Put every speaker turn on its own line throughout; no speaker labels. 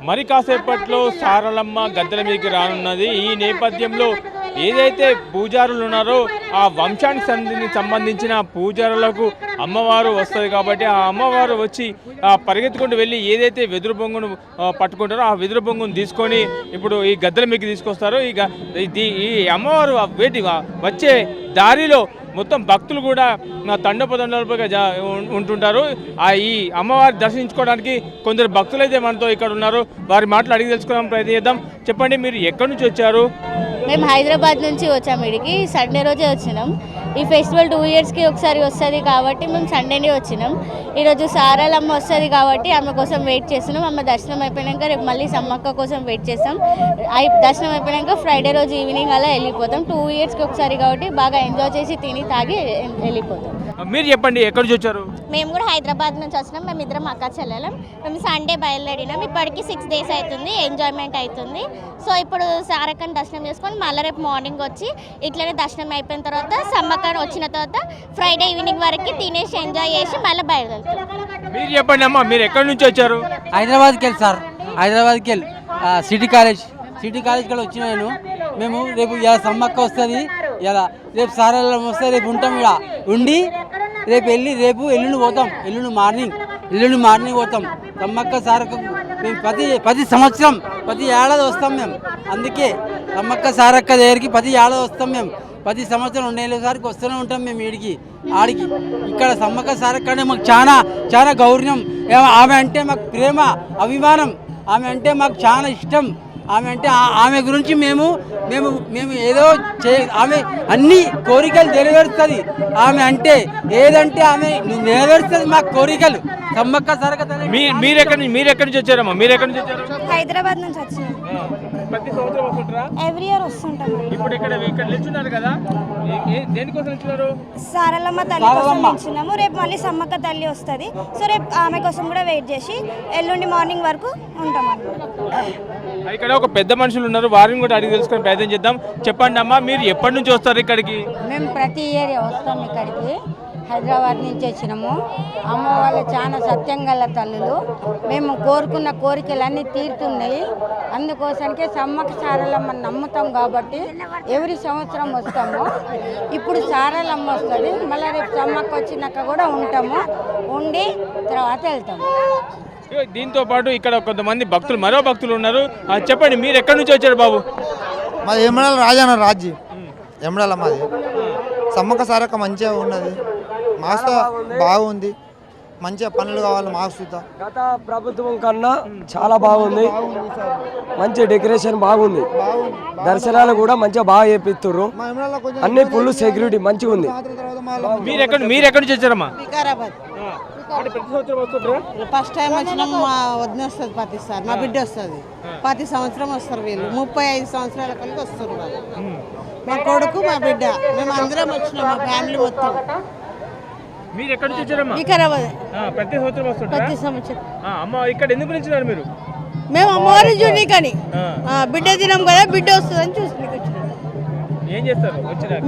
మరి కాసేపట్లో సారలమ్మ గద్దెల మీదకి రానున్నది. ఈ నేపథ్యంలో ఏదైతే పూజారులు ఉన్నారో ఆ వంశానికి సంబంధించిన పూజారులకు అమ్మవారు వస్తుంది కాబట్టి ఆ అమ్మవారు వచ్చి పరిగెత్తుకుంటూ వెళ్ళి ఏదైతే వెదురు బొంగును పట్టుకుంటారో ఆ వెదురు బొంగును తీసుకొని ఇప్పుడు ఈ గద్దెల మీదకి తీసుకొస్తారో ఈ అమ్మవారు వచ్చే దారిలో మొత్తం భక్తులు కూడా తండోపతండాలుగా ఉంటుంటారు. ఈ అమ్మవారి దర్శించుకోవడానికి కొందరు భక్తులు అయితే మనతో ఇక్కడ ఉన్నారు. వారి మాటలు అడిగి తెలుసుకోవడం ప్రయత్నం చేద్దాం. చెప్పండి, మీరు ఎక్కడి నుంచి వచ్చారు?
మేము హైదరాబాద్ నుంచి వచ్చాము. ఇక్కడికి సండే రోజే వచ్చినాం. ఈ ఫెస్టివల్ 2 ఇయర్స్కి ఒకసారి వస్తుంది కాబట్టి మేము సండేనే వచ్చినాం. ఈరోజు సారాలమ్మ వస్తుంది కాబట్టి ఆమె కోసం వెయిట్ చేస్తున్నాం. ఆమె దర్శనం అయిపోయాక రేపు మళ్ళీ సమ్మక్క కోసం వెయిట్ చేస్తాం. దర్శనం అయిపోయాక ఫ్రైడే రోజు ఈవినింగ్ అలా వెళ్ళిపోతాం. 2 ఇయర్స్కి ఒకసారి కాబట్టి బాగా ఎంజాయ్ చేసి తిని తాగి వెళ్ళిపోతాం.
మీరు చెప్పండి, ఎక్కడి నుంచి వచ్చారు?
మేము కూడా హైదరాబాద్ నుంచి వచ్చినాం. మేము ఇద్దరం అక్క చెల్లెలం. మేము సండే బయలుదేరినాం. ఇప్పటికి 6 days అవుతుంది. ఎంజాయ్మెంట్ అవుతుంది. సో ఇప్పుడు సారక్కని దర్శనం చేసుకొని మళ్ళీ రేపు మార్నింగ్ వచ్చి ఇట్లనే దర్శనం అయిపోయిన తర్వాత సమ్మక్క వచ్చిన తర్వాత ఫ్రైడే ఈవినింగ్ వరకు తినేసి ఎంజాయ్ చేసి మళ్ళీ బయలుదేరుతాం.
మీరు చెప్పండి అమ్మా, మీరు ఎక్కడి నుంచి వచ్చారు?
హైదరాబాద్కి వెళ్ళి సార్, హైదరాబాద్కి వెళ్ళి సిటీ కాలేజ్ కూడా వచ్చిన నేను. మేము రేపు ఇలా సమ్మక్క వస్తుంది, ఇలా రేపు సారాలమ్మ వస్తుంది, రేపు ఉంటాం ఇక్కడ ఉండి రేపు ఎల్లుండి పోతాం. ఎల్లుండి మార్నింగ్ పోతాం. సమ్మక్క సారక్క మేము ప్రతి సంవత్సరం ప్రతి ఏడాది వస్తాం మేము. అందుకే సమ్మక్క సారక్క దగ్గరికి ప్రతి ఏడాది వస్తాం మేము. ప్రతి సంవత్సరం 2 నెలల సారికి వస్తూనే ఉంటాం మేము ఆడికి. ఇక్కడ సమ్మక్క సారక్క అంటే మాకు చాలా గౌరవం. ఆమె అంటే మాకు ప్రేమ, అభిమానం. ఆమె అంటే మాకు చాలా ఇష్టం. ఆమె గురించి మేము ఏదో ఆమె అన్ని కోరికలు నెరవేరుస్తుంది. ఆమె అంటే ఏదంటే ఆమె నెరవేరుస్తుంది మా కోరికలు. సమ్మక్క సారక్క.
మీరు ఎక్కడి నుంచి వచ్చారమ్మా? మీరు ఎక్కడి నుంచి వచ్చారు?
హైదరాబాద్ నుంచి వచ్చినాం.
ప్రతి సంవత్సరం వస్తుంటారా?
Every year వస్తుంటాం.
ఇప్పుడు ఇక్కడ నిల్చున్నారు కదా, దేనికోసం నిల్చున్నారు?
సారలమ్మ తల్లి కోసం నిల్చున్నాము. రేపు మళ్ళీ సమ్మక్క తల్లి వస్తుంది. సో రేపు ఆమె కోసం కూడా వెయిట్ చేసి ఎల్లుండి మార్నింగ్ వరకు ఉంటాం అన్నమాట.
ఇక్కడ ఒక పెద్ద మనుషులు ఉన్నారు, వారిని కూడా అడిగి తెలుసుకొని ప్రయత్నం చేద్దాం. చెప్పండి అమ్మా, మీరు ఎప్పటి నుంచి వస్తారు ఇక్కడికి?
మేము ప్రతి ఇయర్ వస్తాం ఇక్కడికి. హైదరాబాద్ నుంచి వచ్చినాము. అమ్మ వాళ్ళు చాలా సత్యంగల తల్లులు. మేము కోరుకున్న కోరికలన్నీ తీరుతున్నాయి. అందుకోసానికే సమ్మక్క సారలమ్మ నమ్ముతాం కాబట్టి ఎవరి సంవత్సరం వస్తాము. ఇప్పుడు సారలమ్మ వస్తుంది, మళ్ళీ రేపు సమ్మక్క వచ్చినాక కూడా ఉంటాము. ఉండి తర్వాత వెళ్తాము.
దీంతో పాటు ఇక్కడ కొంతమంది భక్తులు, మరో భక్తులు ఉన్నారు. చెప్పండి, మీరు ఎక్కడి నుంచి వచ్చారు బాబు?
మాది ఎమ్మడాల రాజాన రాజ్యం. ఎమ్మడాల మాది. సమ్మక్క సారక్క మంచిగా ఉన్నది, మాస్తో బాగుంది. మంచిగా పనులు కావాలి మాకు సుతా.
గత ప్రభుత్వం కన్నా చాలా బాగుంది. మంచి డెకరేషన్ బాగుంది. దర్శనాలు కూడా మంచిగా బాగా చేపిస్తుర్రు. అన్ని ఫుల్ సెక్యూరిటీ మంచిగా ఉంది.
మీరు ఎక్కడి నుంచి వచ్చారమ్మా?
వికారాబాద్. ఫస్ట్ టైం వచ్చినాము. మా వదిన వస్తుంది ప్రతిసారి, మా బిడ్డ వస్తుంది. ప్రతి సంవత్సరం వస్తారు వీళ్ళు. 35 సంవత్సరాల కలిగి వస్తారు వాళ్ళు. మా కొడుకు, మా బిడ్డ, మేము అందరం వచ్చినాం, మా ఫ్యామిలీ మొత్తం.
మీరు ఎక్కడి నుంచి వచ్చారమ్మా?
వికారాబాద్.
ప్రతి సంవత్సరం వస్తుంటారా?
ప్రతి సంవత్సరం.
అమ్మ ఇక్కడ ఎందుకు నిలిచినారు మీరు?
మేము అమ్మవారిని చూడనీకని, బిడ్డ తినాం కదా, బిడ్డ వస్తుందని చూసుకుని వచ్చినాం.
ఏం చేస్తారు వచ్చినారు?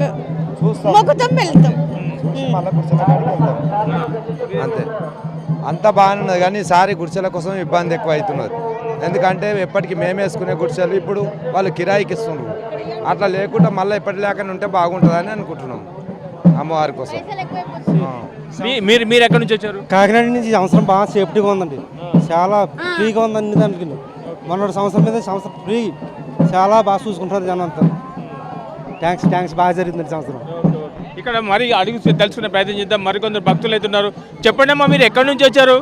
మొక్కుతాం, వెళ్తాం.
అంతే, అంతా బాగానే ఉన్నది. కానీ ఈసారి గుడిసెల కోసం ఇబ్బంది ఎక్కువ అవుతున్నది. ఎందుకంటే ఎప్పటికీ మేము వేసుకునే గుడిసెలు ఇప్పుడు వాళ్ళు కిరాయికి ఇస్తున్నారు. అట్లా లేకుండా మళ్ళీ ఎప్పటి లేకుండా ఉంటే బాగుంటుందని అనుకుంటున్నాం అమ్మవారి కోసం.
మీరు ఎక్కడి నుంచి వచ్చారు?
కాకినాడ నుంచి. సంవత్సరం బాగా సేఫ్టీగా ఉందండి, చాలా ఫ్రీగా ఉందండి. దానికి మొన్నటి సంవత్సరం మీద సంవత్సరం ఫ్రీ, చాలా బాగా చూసుకుంటారు జనం అంతా. థ్యాంక్స్ బాగా జరిగిందండి సంవత్సరం.
ఇక్కడ మరి అడిగి తెలుసుకునే ప్రయత్నం చేద్దాం. మరికొందరు భక్తులు అయితే ఉన్నారు. చెప్పండి అమ్మా, మీరు ఎక్కడి నుంచి వచ్చారు?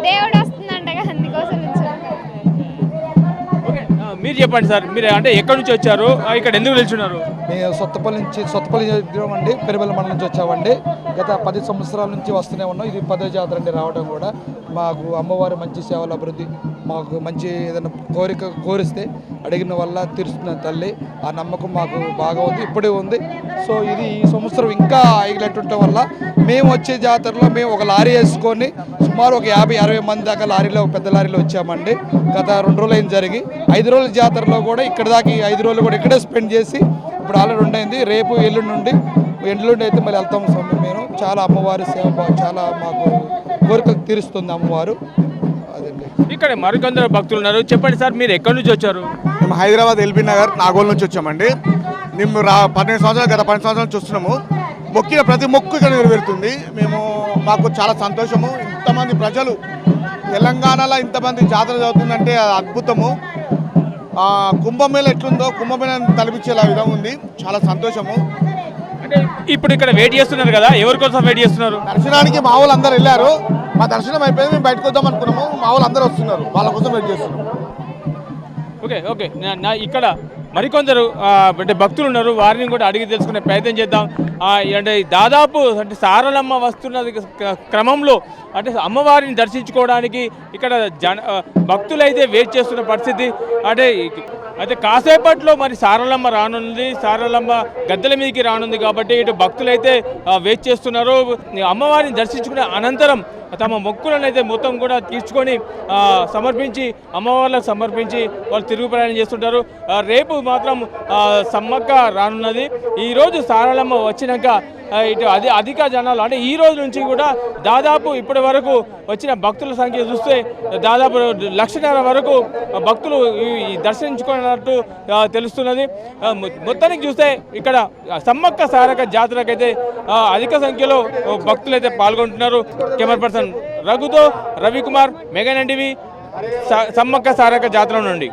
దేవుడు వస్తుందంట కదా, అందుకోసం.
మీరు చెప్పండి సార్, మీరు అంటే ఎక్కడి నుంచి వచ్చారు, ఇక్కడ ఎందుకు నిల్చున్నారు?
మేము సొత్తపల్లి అండి, పెరుబెల్ల మండలం నుంచి వచ్చామండి. గత 10 సంవత్సరాల నుంచి వస్తూనే ఉన్నాం. ఇది 10వ జాతర అండి రావడం కూడా. మాకు అమ్మవారి మంచి సేవల అభివృద్ధి
మాకు మంచి ఏదైనా కోరిక కోరిస్తే అడిగిన వల్ల తీరుస్తున్న తల్లి. ఆ నమ్మకం మాకు బాగా ఉంది, ఇప్పుడే ఉంది. సో ఇది ఈ సంవత్సరం ఇంకా హైలైట్ ఉండటం వల్ల మేము వచ్చే జాతరలో మేము ఒక లారీ వేసుకొని సుమారు ఒక 50-60 మంది దాకా లారీలో, పెద్ద లారీలో వచ్చామండి. గత 2 రోజులు అయింది జరిగి. 5 రోజుల జాతరలో కూడా ఇక్కడ దాకా 5 రోజులు కూడా ఇక్కడే స్పెండ్ చేసి ఇప్పుడు ఆల్రెడీ 2 అయింది. రేపు ఎల్లుండి అయితే మళ్ళీ వెళ్తాము స్వామి. మేము చాలా అమ్మవారి సేవ చాలా మాకు కోరికలు తీరుస్తుంది అమ్మవారు. అదండి.
ఇక్కడ మరికొందరు భక్తులు ఉన్నారు. చెప్పండి సార్, మీరు ఎక్కడి నుంచి వచ్చారు?
మేము హైదరాబాద్ ఎల్బీ నగర్ నాగోల్ నుంచి వచ్చామండి. మేము 12 సంవత్సరాలు గత 12 సంవత్సరాలు చూస్తున్నాము. మొక్కిన ప్రతి మొక్కు ఇక్కడ నెరవేరుతుంది. మాకు చాలా సంతోషము. ఇంతమంది ప్రజలు తెలంగాణలో ఇంతమంది జాతర జరుగుతుందంటే అది అద్భుతము. కుంభమేళ ఎట్లుందో కుంభమేళను తలపించేలా విధంగా ఉంది. చాలా సంతోషము.
అంటే ఇప్పుడు ఇక్కడ వెయిట్ చేస్తున్నారు కదా, ఎవరి కోసం వెయిట్ చేస్తున్నారు?
దర్శనానికి మా వాళ్ళు అందరూ వెళ్ళారు. మా దర్శనం అయిపోయింది, మేము బయటకు వద్దాం అనుకున్నాము. మా వాళ్ళు అందరూ వస్తున్నారు, వాళ్ళ కోసం వెయిట్ చేస్తున్నాము.
ఓకే ఇక్కడ మరికొందరు అంటే భక్తులు ఉన్నారు, వారిని కూడా అడిగి తెలుసుకునే ప్రయత్నం చేద్దాం. అంటే దాదాపు అంటే సారలమ్మ వస్తున్న క్రమంలో అంటే అమ్మవారిని దర్శించుకోవడానికి ఇక్కడ భక్తులైతే వెయిట్ చేస్తున్న పరిస్థితి. అయితే కాసేపట్లో మరి సారలమ్మ రానుంది, సారలమ్మ గద్దెల మీదకి రానుంది కాబట్టి ఇటు భక్తులైతే వెయిట్ చేస్తున్నారు. అమ్మవారిని దర్శించుకునే అనంతరం తమ మొక్కులను అయితే మొత్తం కూడా తీర్చుకొని సమర్పించి అమ్మవార్లకు సమర్పించి వాళ్ళు తిరుగు ప్రయాణం చేస్తుంటారు. రేపు మాత్రం సమ్మక్క రానున్నది. ఈరోజు సారలమ్మ వచ్చినాక ఇటు అధిక జనాలు అంటే ఈ రోజు నుంచి కూడా దాదాపు ఇప్పటి వరకు వచ్చిన భక్తుల సంఖ్య చూస్తే దాదాపు 1.5 లక్షల వరకు భక్తులు ఈ దర్శించుకున్నట్టు తెలుస్తున్నది. మొత్తానికి చూస్తే ఇక్కడ సమ్మక్క సారక్క జాతరకైతే అధిక సంఖ్యలో భక్తులు అయితే పాల్గొంటున్నారు. కెమెరా పర్సన్ రఘుతో రవికుమార్, మెగా ఎన్టీవీ, సమ్మక్క సారక్క జాతర నుండి.